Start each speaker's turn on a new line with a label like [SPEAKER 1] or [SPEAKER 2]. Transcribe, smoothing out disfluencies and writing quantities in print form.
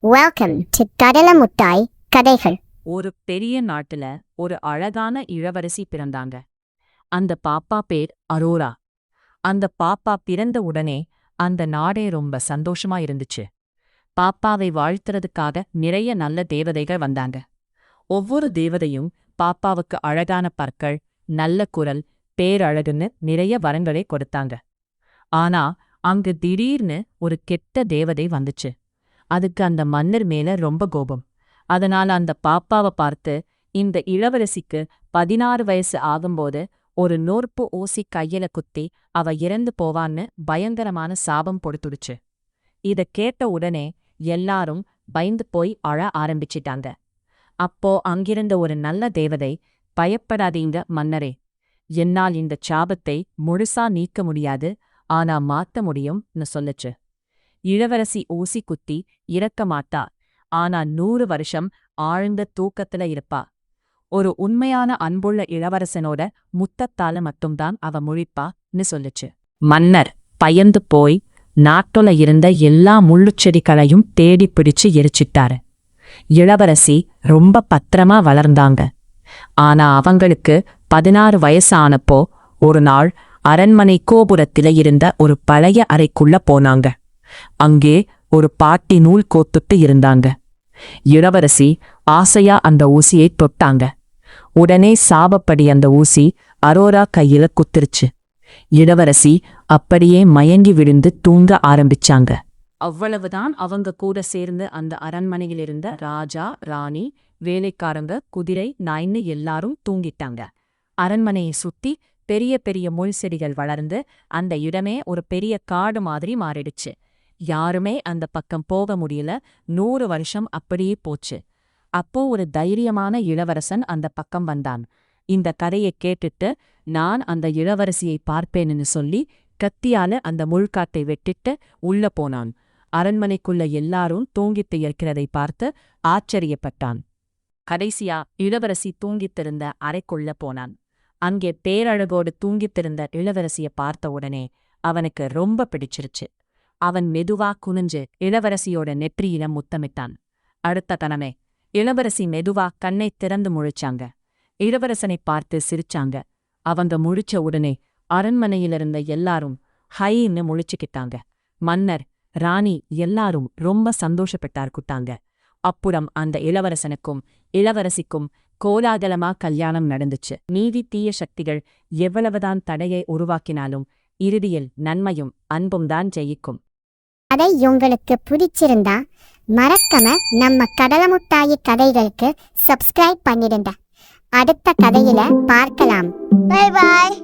[SPEAKER 1] Welcome to கடலமுட்டாய் கதைகள்.
[SPEAKER 2] ஒரு பெரிய நாட்டுல ஒரு அழகான இளவரசி பிறந்தாங்க. அந்த பாப்பா பேர் அரோரா. அந்த பாப்பா பிறந்த உடனே அந்த நாடே ரொம்ப சந்தோஷமா இருந்துச்சு. பாப்பாவை வாழ்த்துறதுக்காக நிறைய நல்ல தேவதைகள் வந்தாங்க. ஒவ்வொரு தேவதையும் பாப்பாவுக்கு அழகான பற்கள், நல்ல குரல், பேரழகுன்னு நிறைய வரங்களை கொடுத்தாங்க. ஆனா அங்கு திடீர்னு ஒரு கெட்ட தேவதை வந்துச்சு. அதுக்கு அந்த மன்னர் மேல ரொம்ப கோபம். அதனால அந்த பாப்பாவை பார்த்து, இந்த இளவரசிக்கு 16 வயசு ஆகும்போது ஒரு நோர்ப்பு ஊசி கையில குத்தி அவ இறந்து போவான்னு பயங்கரமான சாபம் கொடுத்துடுச்சு. இத கேட்ட உடனே எல்லாரும் பயந்து போய் அழ ஆரம்பிச்சிட்டாங்க. அப்போ அங்கிருந்த ஒரு நல்ல தேவதை, பயப்படாதீங்க மன்னரே, என்னால் இந்த சாபத்தை முழுசா நீக்க முடியாது, ஆனா மாத்த முடியும்னு சொல்லுச்சு. இளவரசி ஊசி குத்தி இறக்க மாட்டா, ஆனா 100 வருஷம் ஆழ்ந்த தூக்கத்துல இருப்பா. ஒரு உண்மையான அன்புள்ள இளவரசனோட முத்தத்தால மட்டும்தான் அவ முழிப்பான்னு சொல்லுச்சு. மன்னர் பயந்து போய் நாட்டுல இருந்த எல்லா முள்ளுச்செடிகளையும் தேடி பிடிச்சு எரிச்சிட்டாரு. இளவரசி ரொம்ப பத்திரமா வளர்ந்தாங்க. ஆனா அவங்களுக்கு 16 வயசானப்போ ஒரு நாள் அரண்மனை கோபுரத்தில இருந்த ஒரு பழைய அறைக்குள்ள போனாங்க. அங்கே ஒரு பாட்டி நூல் கோத்துட்டு இருந்தாங்க. இளவரசி ஆசையா அந்த ஊசியை தொட்டாங்க. உடனே சாபப்படி அந்த ஊசி அரோரா கையில குத்திருச்சு. இளவரசி அப்படியே மயங்கி விழுந்து தூங்க ஆரம்பிச்சாங்க. அவ்வளவுதான், அவங்க கூட சேர்ந்து அந்த அரண்மனையிலிருந்த ராஜா, ராணி, வேலைக்காரங்க, குதிரை, நாய்ன்னு எல்லாரும் தூங்கிட்டாங்க. அரண்மனையை சுத்தி பெரிய பெரிய முள் செடிகள் வளர்ந்து அந்த இடமே ஒரு பெரிய காடு மாதிரி மாறிடுச்சு. யாருமே அந்த பக்கம் போக முடியல. 100 வருஷம் அப்படியே போச்சு. அப்போ ஒரு தைரியமான இளவரசன் அந்த பக்கம் வந்தான். இந்த கதையை கேட்டுட்டு, நான் அந்த இளவரசியை பார்ப்பேன்னு சொல்லி கத்தியால அந்த முள்காட்டை வெட்டிட்டு உள்ள போனான். அரண்மனைக்குள்ள எல்லாரும் தூங்கிட்டு இருக்கிறதை பார்த்து ஆச்சரியப்பட்டான். கடைசியா இளவரசி தூங்கித்திருந்த அறைக்குள்ள போனான். அங்கே பேரழகோடு தூங்கித்திருந்த இளவரசிய பார்த்த உடனே அவனுக்கு ரொம்ப பிடிச்சிருச்சு. அவன் மெதுவா குனிஞ்சு இளவரசியோட நெற்றியில முத்தமிட்டான். அடுத்த கணமே இளவரசி மெதுவா கண்ணை திறந்து முழிச்சாங்க. இளவரசனை பார்த்து சிரிச்சாங்க. அவங்க முழிச்ச உடனே அரண்மனையிலிருந்த எல்லாரும் ஹைன்னு முழிச்சுக்கிட்டாங்க. மன்னர், ராணி எல்லாரும் ரொம்ப சந்தோஷப்பட்டார்குட்டாங்க. அப்புறம் அந்த இளவரசனுக்கும் இளவரசிக்கும் கோலாகலமா கல்யாணம் நடந்துச்சு. நீதி தீய சக்திகள் எவ்வளவுதான் தடையை உருவாக்கினாலும் இறுதியில் நன்மையும் அன்பும் தான் ஜெயிக்கும்.
[SPEAKER 1] அதை உங்களுக்கு பிடிச்சிருந்தா மறக்காம நம்ம கடலமுட்டாயி கதைகளுக்கு சப்ஸ்கிரைப் பண்ணிடுங்க. அடுத்த கதையில பார்க்கலாம். Bye bye.